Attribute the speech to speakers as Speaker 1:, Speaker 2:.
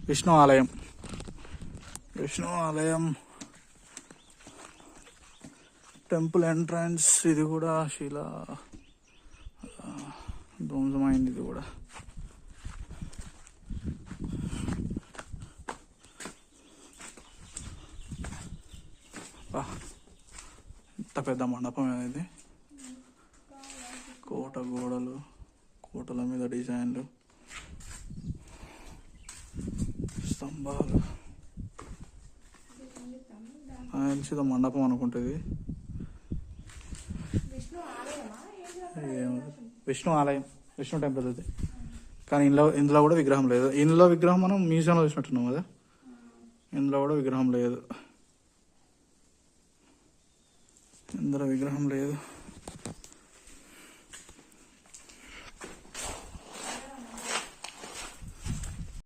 Speaker 1: విష్ణు ఆలయం. విష్ణు ఆలయం temple entrance. ఇది కూడా శిలా ధ్వంసమైంది. ఇది కూడా ఇంత పెద్ద మండపం అనేది. కోట గోడలు, కోటల మీద డిజైన్లు, స్తంభాలు. తెలిసి మండపం అనుకుంటుంది. విష్ణు ఆలయం, విష్ణు టెంపుల్ అది. కానీ ఇందులో కూడా విగ్రహం లేదు. ఇందులో విగ్రహం మనం మ్యూజియంలో చూసినట్టున్నాం కదా, ఇందులో కూడా విగ్రహం లేదు. ఇందులో విగ్రహం లేదు.